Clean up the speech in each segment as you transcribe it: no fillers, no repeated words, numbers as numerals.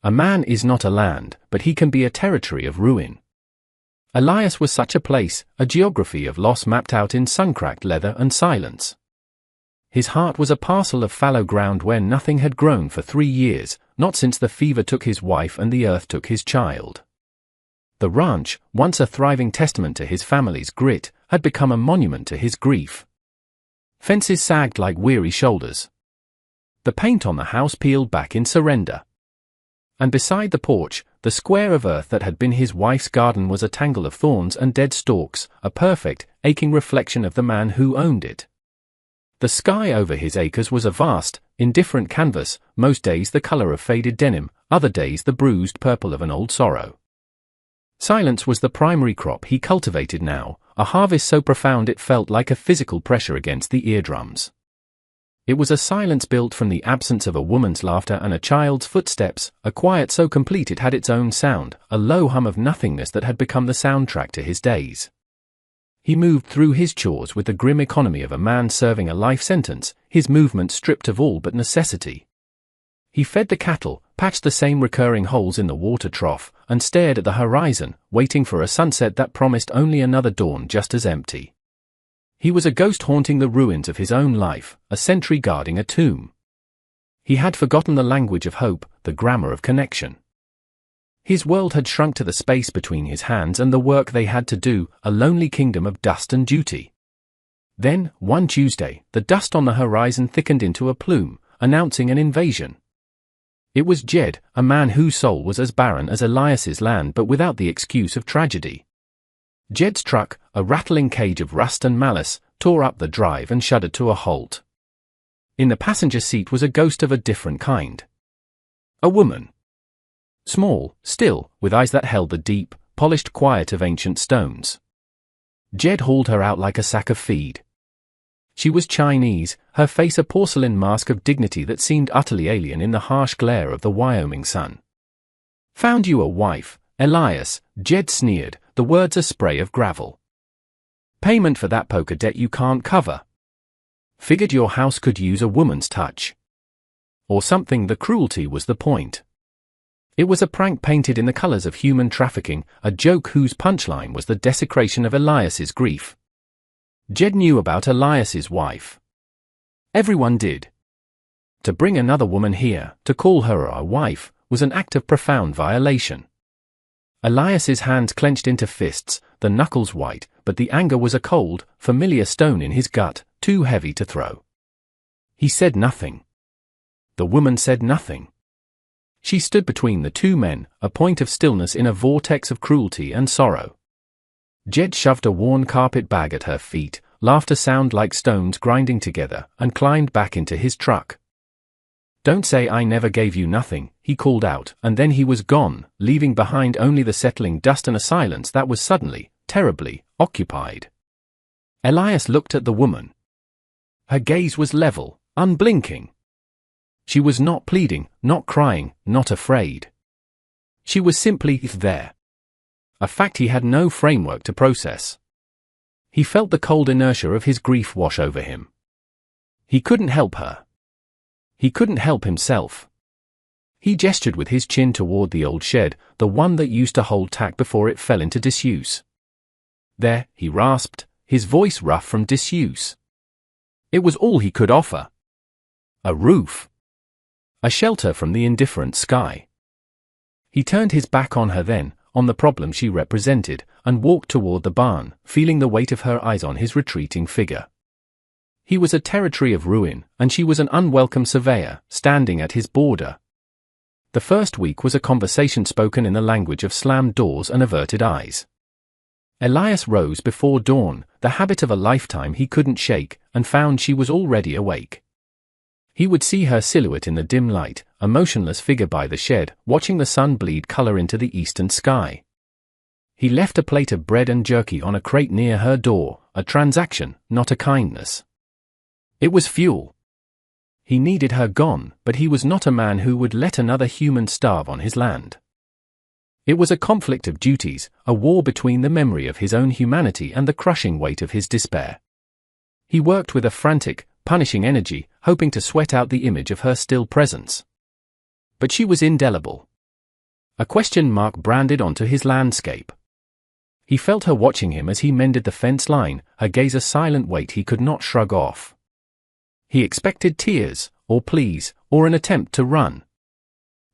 A man is not a land, but he can be a territory of ruin. Elias was such a place, a geography of loss mapped out in sun-cracked leather and silence. His heart was a parcel of fallow ground where nothing had grown for 3 years, not since the fever took his wife and the earth took his child. The ranch, once a thriving testament to his family's grit, had become a monument to his grief. Fences sagged like weary shoulders. The paint on the house peeled back in surrender. And beside the porch, the square of earth that had been his wife's garden was a tangle of thorns and dead stalks, a perfect, aching reflection of the man who owned it. The sky over his acres was a vast, indifferent canvas, most days the color of faded denim, other days the bruised purple of an old sorrow. Silence was the primary crop he cultivated now, a harvest so profound it felt like a physical pressure against the eardrums. It was a silence built from the absence of a woman's laughter and a child's footsteps, a quiet so complete it had its own sound, a low hum of nothingness that had become the soundtrack to his days. He moved through his chores with the grim economy of a man serving a life sentence, his movements stripped of all but necessity. He fed the cattle, patched the same recurring holes in the water trough, and stared at the horizon, waiting for a sunset that promised only another dawn just as empty. He was a ghost haunting the ruins of his own life, a sentry guarding a tomb. He had forgotten the language of hope, the grammar of connection. His world had shrunk to the space between his hands and the work they had to do, a lonely kingdom of dust and duty. Then, one Tuesday, the dust on the horizon thickened into a plume, announcing an invasion. It was Jed, a man whose soul was as barren as Elias's land but without the excuse of tragedy. Jed's truck, a rattling cage of rust and malice, tore up the drive and shuddered to a halt. In the passenger seat was a ghost of a different kind. A woman. Small, still, with eyes that held the deep, polished quiet of ancient stones. Jed hauled her out like a sack of feed. She was Chinese, her face a porcelain mask of dignity that seemed utterly alien in the harsh glare of the Wyoming sun. "Found you a wife, Elias," Jed sneered, the words a spray of gravel. "Payment for that poker debt you can't cover. Figured your house could use a woman's touch. Or something. The cruelty was the point. It was a prank painted in the colors of human trafficking, a joke whose punchline was the desecration of Elias's grief. Jed knew about Elias's wife. Everyone did. To bring another woman here, to call her a wife, was an act of profound violation. Elias's hands clenched into fists, the knuckles white, but the anger was a cold, familiar stone in his gut, too heavy to throw. He said nothing. The woman said nothing. She stood between the two men, a point of stillness in a vortex of cruelty and sorrow. Jed shoved a worn carpet bag at her feet, laughed a sound like stones grinding together, and climbed back into his truck. "Don't say I never gave you nothing," he called out, and then he was gone, leaving behind only the settling dust and a silence that was suddenly, terribly, occupied. Elias looked at the woman. Her gaze was level, unblinking. She was not pleading, not crying, not afraid. She was simply there. A fact he had no framework to process. He felt the cold inertia of his grief wash over him. He couldn't help her. He couldn't help himself. He gestured with his chin toward the old shed, the one that used to hold tack before it fell into disuse. "There," he rasped, his voice rough from disuse. It was all he could offer. A roof. A shelter from the indifferent sky. He turned his back on her then, on the problem she represented, and walked toward the barn, feeling the weight of her eyes on his retreating figure. He was a territory of ruin, and she was an unwelcome surveyor, standing at his border. The first week was a conversation spoken in the language of slammed doors and averted eyes. Elias rose before dawn, the habit of a lifetime he couldn't shake, and found she was already awake. He would see her silhouette in the dim light, a motionless figure by the shed, watching the sun bleed color into the eastern sky. He left a plate of bread and jerky on a crate near her door, a transaction, not a kindness. It was fuel. He needed her gone, but he was not a man who would let another human starve on his land. It was a conflict of duties, a war between the memory of his own humanity and the crushing weight of his despair. He worked with a frantic, punishing energy, hoping to sweat out the image of her still presence. But she was indelible. a question mark branded onto his landscape. He felt her watching him as he mended the fence line, her gaze a silent weight he could not shrug off. He expected tears, or pleas, or an attempt to run.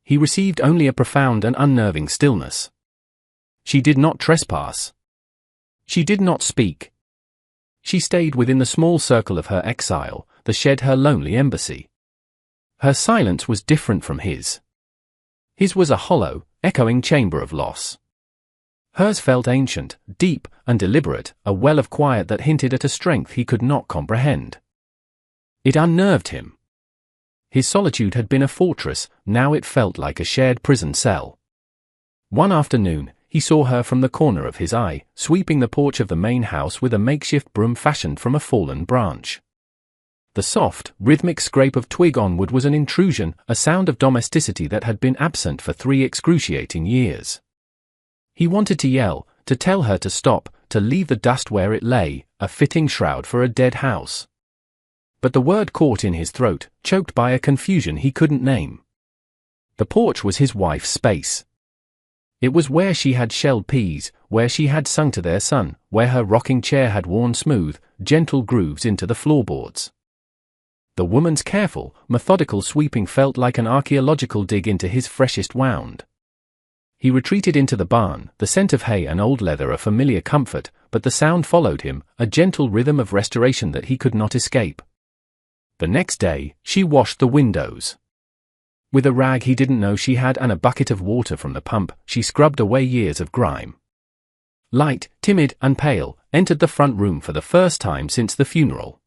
He received only a profound and unnerving stillness. She did not trespass. She did not speak. She stayed within the small circle of her exile, the shed her lonely embassy. Her silence was different from his. His was a hollow, echoing chamber of loss. Hers felt ancient, deep, and deliberate, a well of quiet that hinted at a strength he could not comprehend. It unnerved him. His solitude had been a fortress, now it felt like a shared prison cell. One afternoon, he saw her from the corner of his eye, sweeping the porch of the main house with a makeshift broom fashioned from a fallen branch. The soft, rhythmic scrape of twig on wood was an intrusion, a sound of domesticity that had been absent for 3 excruciating years. He wanted to yell, to tell her to stop, to leave the dust where it lay, a fitting shroud for a dead house. But the word caught in his throat, choked by a confusion he couldn't name. The porch was his wife's space. It was where she had shelled peas, where she had sung to their son, where her rocking chair had worn smooth, gentle grooves into the floorboards. The woman's careful, methodical sweeping felt like an archaeological dig into his freshest wound. He retreated into the barn, the scent of hay and old leather a familiar comfort, but the sound followed him, a gentle rhythm of restoration that he could not escape. The next day, she washed the windows. With a rag he didn't know she had and a bucket of water from the pump, she scrubbed away years of grime. Light, timid, and pale, entered the front room for the first time since the funeral.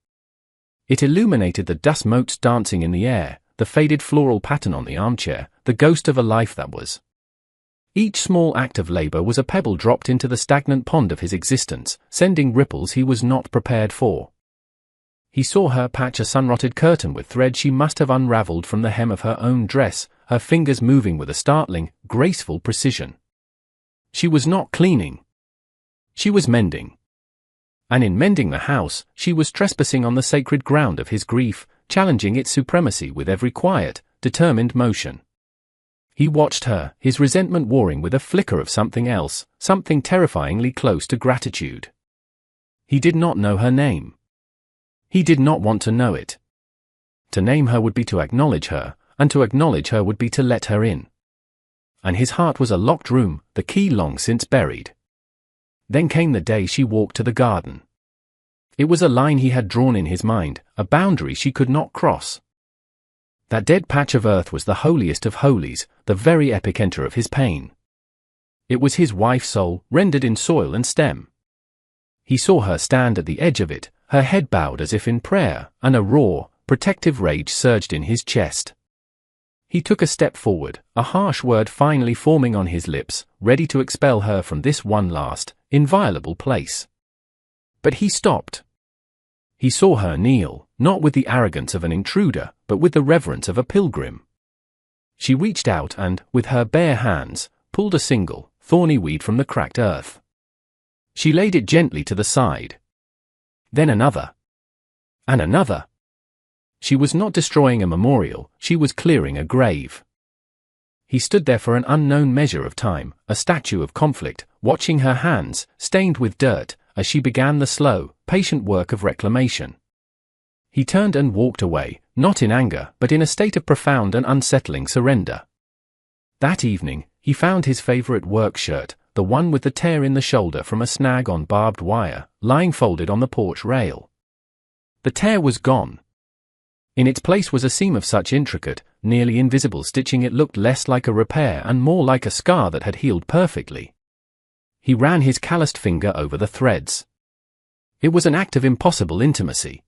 It illuminated the dust motes dancing in the air, the faded floral pattern on the armchair, the ghost of a life that was. Each small act of labor was a pebble dropped into the stagnant pond of his existence, sending ripples he was not prepared for. He saw her patch a sun-rotted curtain with thread she must have unraveled from the hem of her own dress, her fingers moving with a startling, graceful precision. She was not cleaning. She was mending. And in mending the house, she was trespassing on the sacred ground of his grief, challenging its supremacy with every quiet, determined motion. He watched her, his resentment warring with a flicker of something else, something terrifyingly close to gratitude. He did not know her name. He did not want to know it. To name her would be to acknowledge her, and to acknowledge her would be to let her in. And his heart was a locked room, the key long since buried. Then came the day she walked to the garden. It was a line he had drawn in his mind, a boundary she could not cross. That dead patch of earth was the holiest of holies, the very epicenter of his pain. It was his wife's soul, rendered in soil and stem. He saw her stand at the edge of it, her head bowed as if in prayer, and a raw, protective rage surged in his chest. He took a step forward, a harsh word finally forming on his lips, ready to expel her from this one last, inviolable place. But he stopped. He saw her kneel, not with the arrogance of an intruder, but with the reverence of a pilgrim. She reached out and, with her bare hands, pulled a single, thorny weed from the cracked earth. She laid it gently to the side. Then another. And another. She was not destroying a memorial, she was clearing a grave. He stood there for an unknown measure of time, a statue of conflict, watching her hands, stained with dirt, as she began the slow, patient work of reclamation. He turned and walked away, not in anger, but in a state of profound and unsettling surrender. That evening, he found his favorite work shirt, the one with the tear in the shoulder from a snag on barbed wire, lying folded on the porch rail. The tear was gone. In its place was a seam of such intricate, nearly invisible stitching it looked less like a repair and more like a scar that had healed perfectly. He ran his calloused finger over the threads. It was an act of impossible intimacy.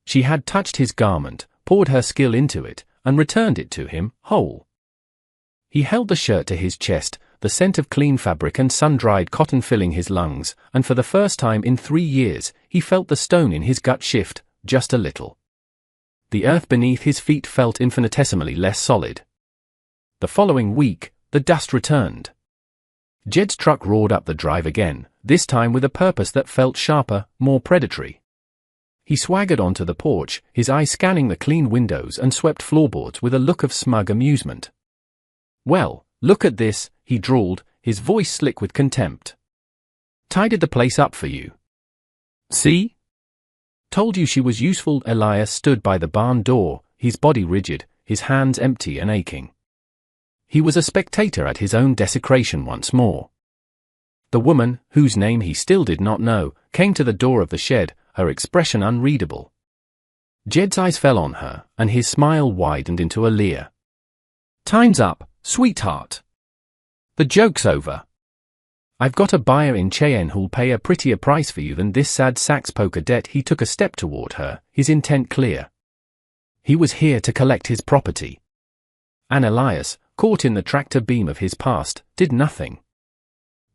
She had touched his garment, poured her skill into it, and returned it to him, whole. He held the shirt to his chest, the scent of clean fabric and sun-dried cotton filling his lungs, and for the first time in 3 years, he felt the stone in his gut shift, just a little. The earth beneath his feet felt infinitesimally less solid. The following week, the dust returned. Jed's truck roared up the drive again, this time with a purpose that felt sharper, more predatory. He swaggered onto the porch, his eyes scanning the clean windows and swept floorboards with a look of smug amusement. Well, "Look at this," he drawled, his voice slick with contempt. "Tidied the place up for you. See? Told you she was useful." Elias stood by the barn door, his body rigid, his hands empty and aching. He was a spectator at his own desecration once more. The woman, whose name he still did not know, came to the door of the shed, her expression unreadable. Jed's eyes fell on her, and his smile widened into a leer. "Time's up, sweetheart. The joke's over. I've got a buyer in Cheyenne who'll pay a prettier price for you than this sad sack's poker debt." He took a step toward her, his intent clear. He was here to collect his property. And Elias, caught in the tractor beam of his past, did nothing.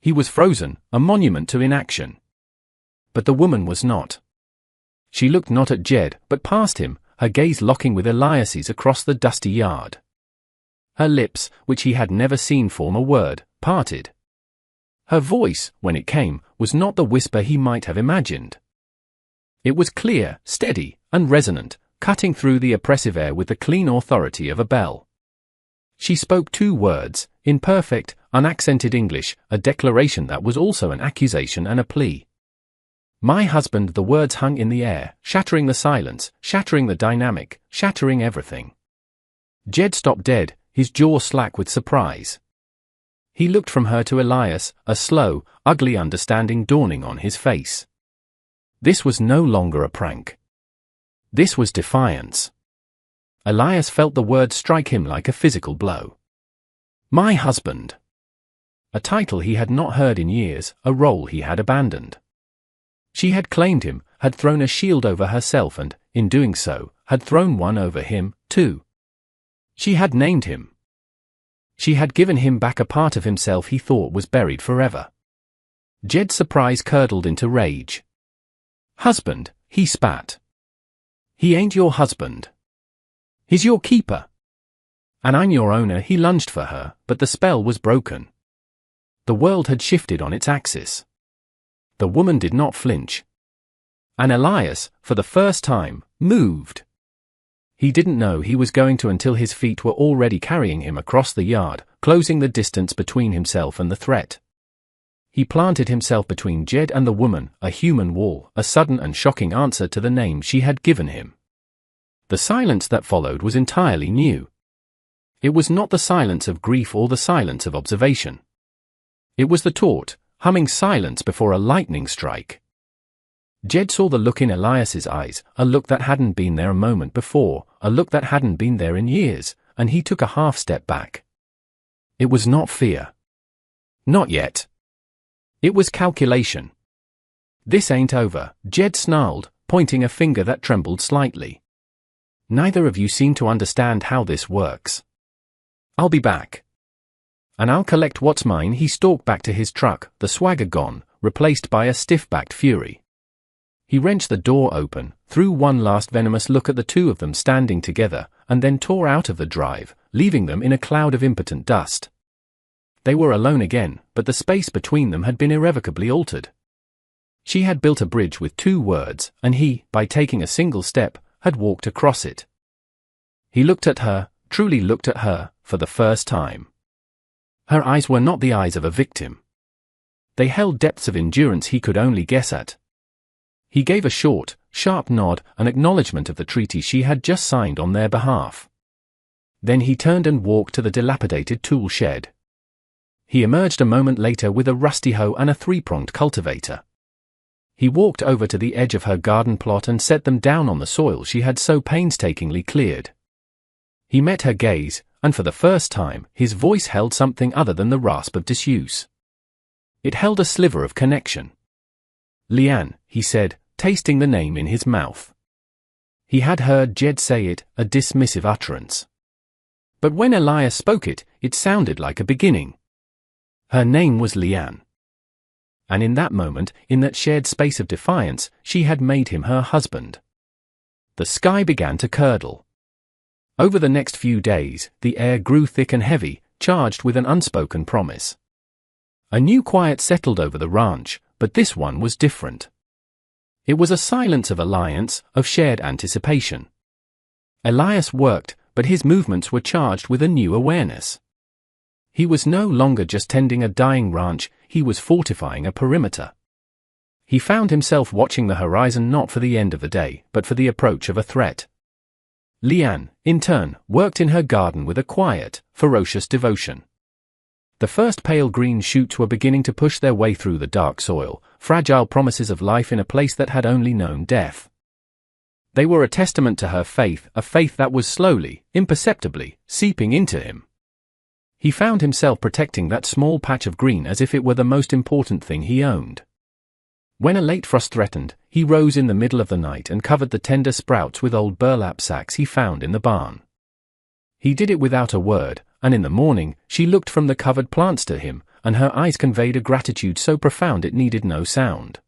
He was frozen, a monument to inaction. But the woman was not. She looked not at Jed, but past him, her gaze locking with Elias's across the dusty yard. Her lips, which he had never seen form a word, parted. Her voice, when it came, was not the whisper he might have imagined. It was clear, steady, and resonant, cutting through the oppressive air with the clean authority of a bell. She spoke 2 words, in perfect, unaccented English, a declaration that was also an accusation and a plea. "My husband." The words hung in the air, shattering the silence, shattering the dynamic, shattering everything. Jed stopped dead, his jaw slack with surprise. He looked from her to Elias, a slow, ugly understanding dawning on his face. This was no longer a prank. This was defiance. Elias felt the word strike him like a physical blow. My husband. A title he had not heard in years, a role he had abandoned. She had claimed him, had thrown a shield over herself and, in doing so, had thrown one over him, too. She had named him. She had given him back a part of himself he thought was buried forever. Jed's surprise curdled into rage. "Husband," he spat. "He ain't your husband. He's your keeper. And I'm your owner." He lunged for her, but the spell was broken. The world had shifted on its axis. The woman did not flinch. And Elias, for the first time, moved. He didn't know he was going to until his feet were already carrying him across the yard, closing the distance between himself and the threat. He planted himself between Jed and the woman, a human wall, a sudden and shocking answer to the name she had given him. The silence that followed was entirely new. It was not the silence of grief or the silence of observation. It was the taut, humming silence before a lightning strike. Jed saw the look in Elias's eyes, a look that hadn't been there a moment before, a look that hadn't been there in years, and he took a half step back. It was not fear. Not yet. It was calculation. "This ain't over," Jed snarled, pointing a finger that trembled slightly. "Neither of you seem to understand how this works. I'll be back. And I'll collect what's mine." He stalked back to his truck, the swagger gone, replaced by a stiff-backed fury. He wrenched the door open, threw one last venomous look at the two of them standing together, and then tore out of the drive, leaving them in a cloud of impotent dust. They were alone again, but the space between them had been irrevocably altered. She had built a bridge with 2 words, and he, by taking a single step, had walked across it. He looked at her, truly looked at her, for the first time. Her eyes were not the eyes of a victim. They held depths of endurance he could only guess at. He gave a short, sharp nod, an acknowledgement of the treaty she had just signed on their behalf. Then he turned and walked to the dilapidated tool shed. He emerged a moment later with a rusty hoe and a 3-pronged cultivator. He walked over to the edge of her garden plot and set them down on the soil she had so painstakingly cleared. He met her gaze, and for the first time, his voice held something other than the rasp of disuse. It held a sliver of connection. "Leanne," he said, tasting the name in his mouth. He had heard Jed say it, a dismissive utterance. But when Elias spoke it, it sounded like a beginning. Her name was Leanne. And in that moment, in that shared space of defiance, she had made him her husband. The sky began to curdle. Over the next few days, the air grew thick and heavy, charged with an unspoken promise. A new quiet settled over the ranch, but this one was different. It was a silence of alliance, of shared anticipation. Elias worked, but his movements were charged with a new awareness. He was no longer just tending a dying ranch, he was fortifying a perimeter. He found himself watching the horizon not for the end of the day, but for the approach of a threat. Leanne, in turn, worked in her garden with a quiet, ferocious devotion. The first pale green shoots were beginning to push their way through the dark soil, fragile promises of life in a place that had only known death. They were a testament to her faith, a faith that was slowly, imperceptibly, seeping into him. He found himself protecting that small patch of green as if it were the most important thing he owned. When a late frost threatened, he rose in the middle of the night and covered the tender sprouts with old burlap sacks he found in the barn. He did it without a word, and in the morning, she looked from the covered plants to him, and her eyes conveyed a gratitude so profound it needed no sound.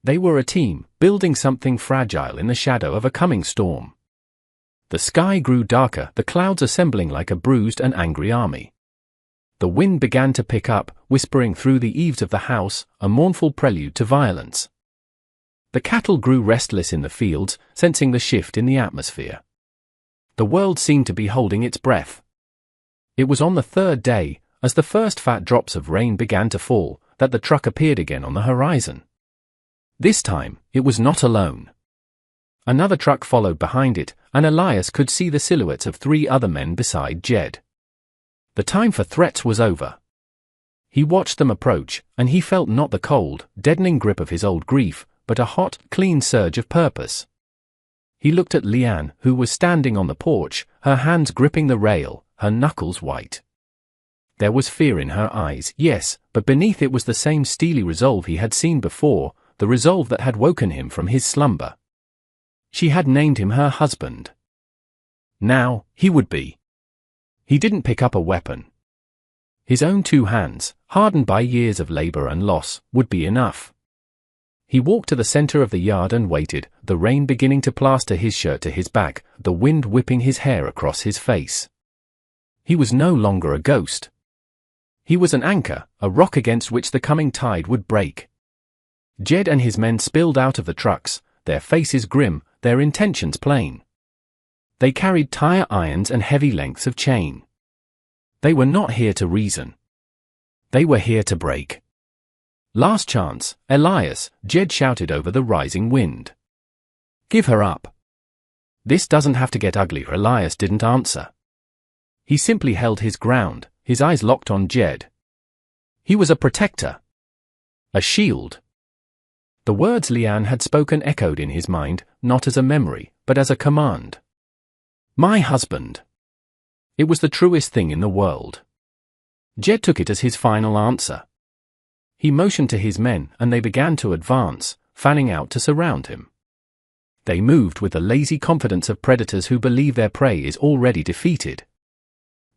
They were a team, building something fragile in the shadow of a coming storm. The sky grew darker, the clouds assembling like a bruised and angry army. The wind began to pick up, whispering through the eaves of the house, a mournful prelude to violence. The cattle grew restless in the fields, sensing the shift in the atmosphere. The world seemed to be holding its breath. It was on the third day, as the first fat drops of rain began to fall, that the truck appeared again on the horizon. This time, it was not alone. Another truck followed behind it, and Elias could see the silhouettes of 3 other men beside Jed. The time for threats was over. He watched them approach, and he felt not the cold, deadening grip of his old grief, but a hot, clean surge of purpose. He looked at Leanne, who was standing on the porch, her hands gripping the rail, her knuckles white. There was fear in her eyes, yes, but beneath it was the same steely resolve he had seen before, the resolve that had woken him from his slumber. She had named him her husband. Now, he would be. He didn't pick up a weapon. His own 2 hands, hardened by years of labor and loss, would be enough. He walked to the center of the yard and waited, the rain beginning to plaster his shirt to his back, the wind whipping his hair across his face. He was no longer a ghost. He was an anchor, a rock against which the coming tide would break. Jed and his men spilled out of the trucks, their faces grim, their intentions plain. They carried tire irons and heavy lengths of chain. They were not here to reason. They were here to break. Last chance, Elias, Jed shouted over the rising wind. Give her up. This doesn't have to get ugly. Elias didn't answer. He simply held his ground, his eyes locked on Jed. He was a protector. A shield. The words Leanne had spoken echoed in his mind, not as a memory, but as a command. My husband. It was the truest thing in the world. Jed took it as his final answer. He motioned to his men, and they began to advance, fanning out to surround him. They moved with the lazy confidence of predators who believe their prey is already defeated.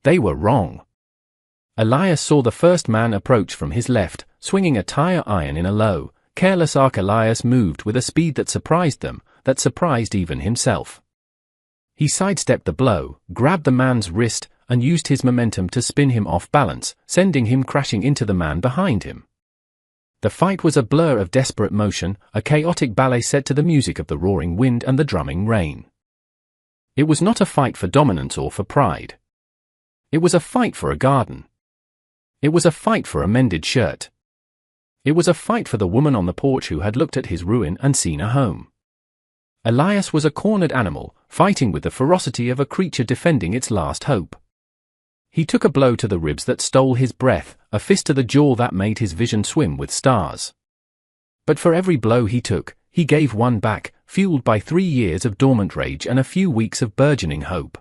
They were wrong. Elias saw the first man approach from his left, swinging a tire iron in a low, careless arc. Elias moved with a speed that surprised them, that surprised even himself. He sidestepped the blow, grabbed the man's wrist, and used his momentum to spin him off balance, sending him crashing into the man behind him. The fight was a blur of desperate motion, a chaotic ballet set to the music of the roaring wind and the drumming rain. It was not a fight for dominance or for pride. It was a fight for a garden. It was a fight for a mended shirt. It was a fight for the woman on the porch who had looked at his ruin and seen a home. Elias was a cornered animal, fighting with the ferocity of a creature defending its last hope. He took a blow to the ribs that stole his breath, a fist to the jaw that made his vision swim with stars. But for every blow he took, he gave one back, fueled by 3 years of dormant rage and a few weeks of burgeoning hope.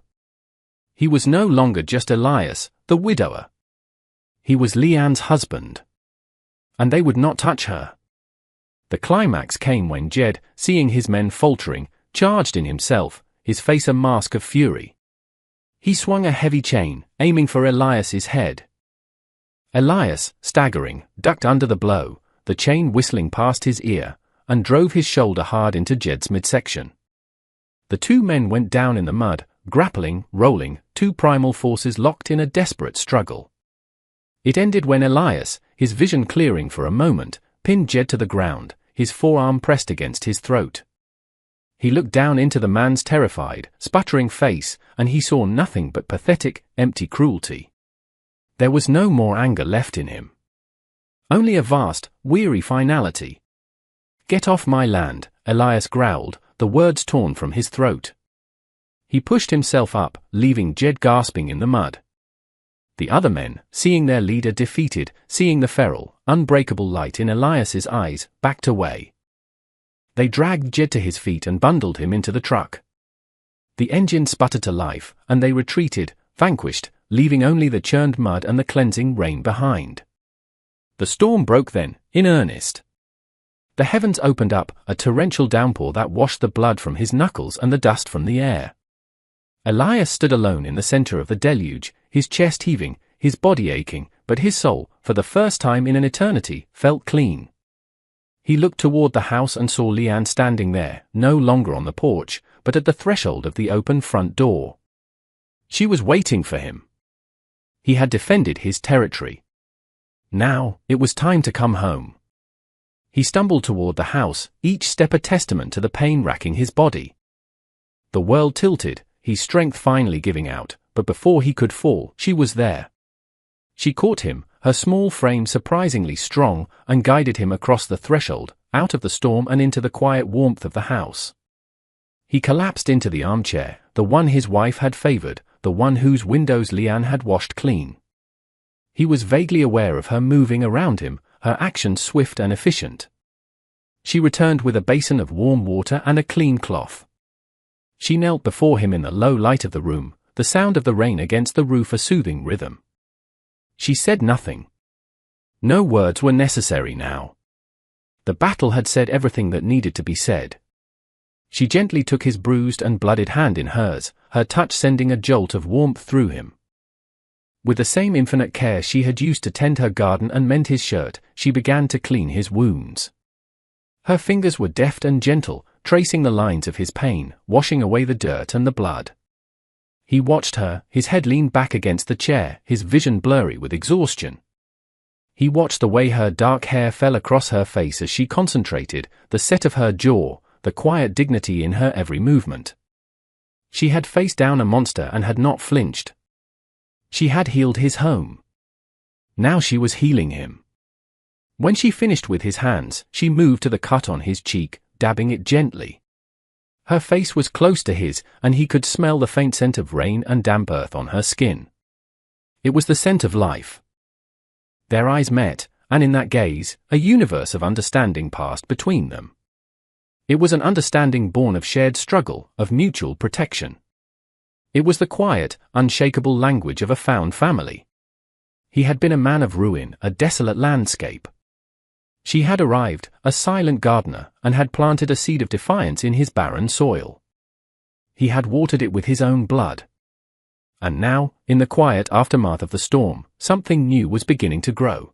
He was no longer just Elias, the widower. He was Leanne's husband. And they would not touch her. The climax came when Jed, seeing his men faltering, charged in himself, his face a mask of fury. He swung a heavy chain, aiming for Elias's head. Elias, staggering, ducked under the blow, the chain whistling past his ear, and drove his shoulder hard into Jed's midsection. The 2 men went down in the mud, grappling, rolling, 2 primal forces locked in a desperate struggle. It ended when Elias, his vision clearing for a moment, pinned Jed to the ground, his forearm pressed against his throat. He looked down into the man's terrified, sputtering face, and he saw nothing but pathetic, empty cruelty. There was no more anger left in him. Only a vast, weary finality. "Get off my land," Elias growled, the words torn from his throat. He pushed himself up, leaving Jed gasping in the mud. The other men, seeing their leader defeated, seeing the feral, unbreakable light in Elias's eyes, backed away. They dragged Jed to his feet and bundled him into the truck. The engine sputtered to life, and they retreated, vanquished, leaving only the churned mud and the cleansing rain behind. The storm broke then, in earnest. The heavens opened up, a torrential downpour that washed the blood from his knuckles and the dust from the air. Elias stood alone in the center of the deluge, his chest heaving, his body aching, but his soul, for the first time in an eternity, felt clean. He looked toward the house and saw Leanne standing there, no longer on the porch, but at the threshold of the open front door. She was waiting for him. He had defended his territory. Now, it was time to come home. He stumbled toward the house, each step a testament to the pain racking his body. The world tilted, his strength finally giving out, but before he could fall, she was there. She caught him, her small frame surprisingly strong, and guided him across the threshold, out of the storm and into the quiet warmth of the house. He collapsed into the armchair, the one his wife had favored, the one whose windows Leanne had washed clean. He was vaguely aware of her moving around him, her actions swift and efficient. She returned with a basin of warm water and a clean cloth. She knelt before him in the low light of the room, the sound of the rain against the roof a soothing rhythm. She said nothing. No words were necessary now. The battle had said everything that needed to be said. She gently took his bruised and blooded hand in hers, her touch sending a jolt of warmth through him. With the same infinite care she had used to tend her garden and mend his shirt, she began to clean his wounds. Her fingers were deft and gentle, tracing the lines of his pain, washing away the dirt and the blood. He watched her, his head leaned back against the chair, his vision blurry with exhaustion. He watched the way her dark hair fell across her face as she concentrated, the set of her jaw, the quiet dignity in her every movement. She had faced down a monster and had not flinched. She had healed his home. Now she was healing him. When she finished with his hands, she moved to the cut on his cheek, dabbing it gently. Her face was close to his, and he could smell the faint scent of rain and damp earth on her skin. It was the scent of life. Their eyes met, and in that gaze, a universe of understanding passed between them. It was an understanding born of shared struggle, of mutual protection. It was the quiet, unshakable language of a found family. He had been a man of ruin, a desolate landscape. She had arrived, a silent gardener, and had planted a seed of defiance in his barren soil. He had watered it with his own blood. And now, in the quiet aftermath of the storm, something new was beginning to grow.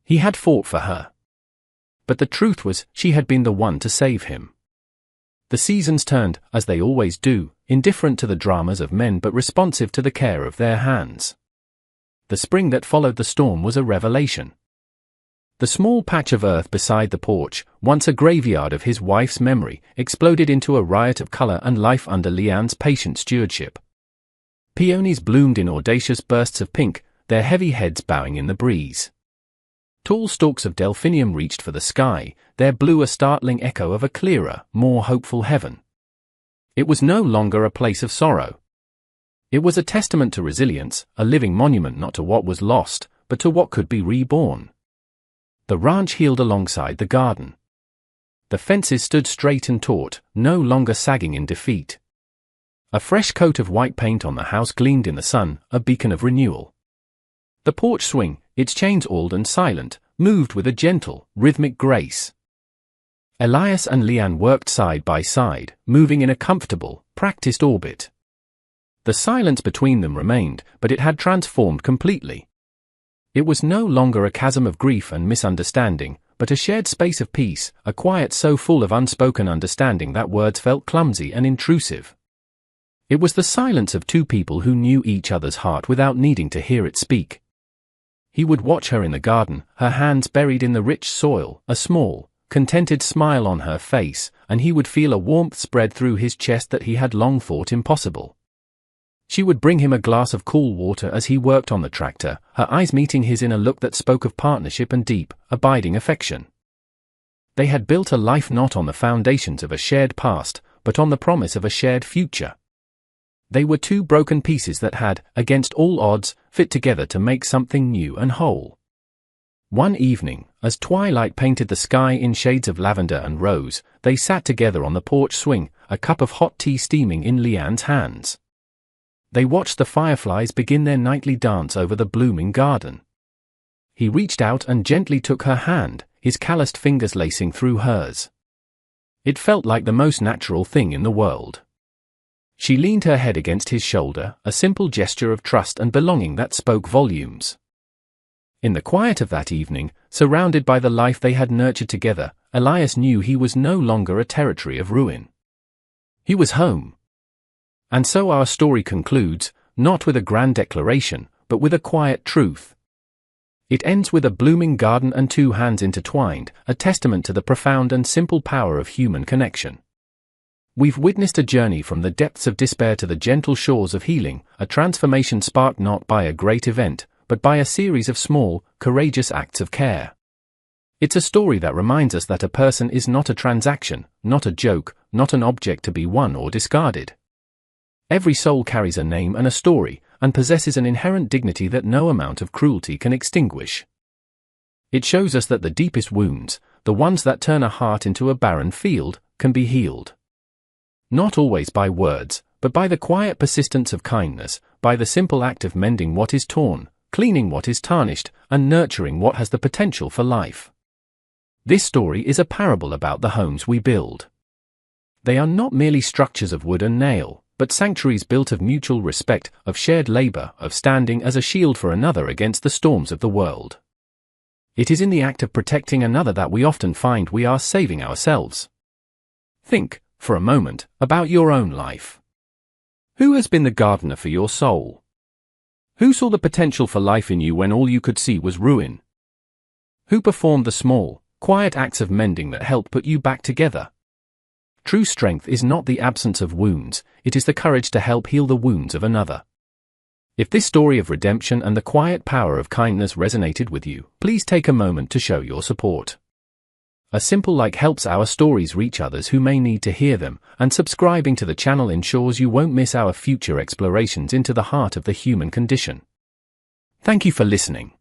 He had fought for her. But the truth was, she had been the one to save him. The seasons turned, as they always do, indifferent to the dramas of men but responsive to the care of their hands. The spring that followed the storm was a revelation. The small patch of earth beside the porch, once a graveyard of his wife's memory, exploded into a riot of color and life under Leanne's patient stewardship. Peonies bloomed in audacious bursts of pink, their heavy heads bowing in the breeze. Tall stalks of delphinium reached for the sky, their blue a startling echo of a clearer, more hopeful heaven. It was no longer a place of sorrow. It was a testament to resilience, a living monument not to what was lost, but to what could be reborn. The ranch healed alongside the garden. The fences stood straight and taut, no longer sagging in defeat. A fresh coat of white paint on the house gleamed in the sun, a beacon of renewal. The porch swing, its chains oiled and silent, moved with a gentle, rhythmic grace. Elias and Leanne worked side by side, moving in a comfortable, practiced orbit. The silence between them remained, but it had transformed completely. It was no longer a chasm of grief and misunderstanding, but a shared space of peace, a quiet so full of unspoken understanding that words felt clumsy and intrusive. It was the silence of two people who knew each other's heart without needing to hear it speak. He would watch her in the garden, her hands buried in the rich soil, a small, contented smile on her face, and he would feel a warmth spread through his chest that he had long thought impossible. She would bring him a glass of cool water as he worked on the tractor, her eyes meeting his in a look that spoke of partnership and deep, abiding affection. They had built a life not on the foundations of a shared past, but on the promise of a shared future. They were two broken pieces that had, against all odds, fit together to make something new and whole. One evening, as twilight painted the sky in shades of lavender and rose, they sat together on the porch swing, a cup of hot tea steaming in Leanne's hands. They watched the fireflies begin their nightly dance over the blooming garden. He reached out and gently took her hand, his calloused fingers lacing through hers. It felt like the most natural thing in the world. She leaned her head against his shoulder, a simple gesture of trust and belonging that spoke volumes. In the quiet of that evening, surrounded by the life they had nurtured together, Elias knew he was no longer a territory of ruin. He was home. And so our story concludes, not with a grand declaration, but with a quiet truth. It ends with a blooming garden and two hands intertwined, a testament to the profound and simple power of human connection. We've witnessed a journey from the depths of despair to the gentle shores of healing, a transformation sparked not by a great event, but by a series of small, courageous acts of care. It's a story that reminds us that a person is not a transaction, not a joke, not an object to be won or discarded. Every soul carries a name and a story, and possesses an inherent dignity that no amount of cruelty can extinguish. It shows us that the deepest wounds, the ones that turn a heart into a barren field, can be healed. Not always by words, but by the quiet persistence of kindness, by the simple act of mending what is torn, cleaning what is tarnished, and nurturing what has the potential for life. This story is a parable about the homes we build. They are not merely structures of wood and nail, but sanctuaries built of mutual respect, of shared labor, of standing as a shield for another against the storms of the world. It is in the act of protecting another that we often find we are saving ourselves. Think, for a moment, about your own life. Who has been the gardener for your soul? Who saw the potential for life in you when all you could see was ruin? Who performed the small, quiet acts of mending that helped put you back together? True strength is not the absence of wounds, it is the courage to help heal the wounds of another. If this story of redemption and the quiet power of kindness resonated with you, please take a moment to show your support. A simple like helps our stories reach others who may need to hear them, and subscribing to the channel ensures you won't miss our future explorations into the heart of the human condition. Thank you for listening.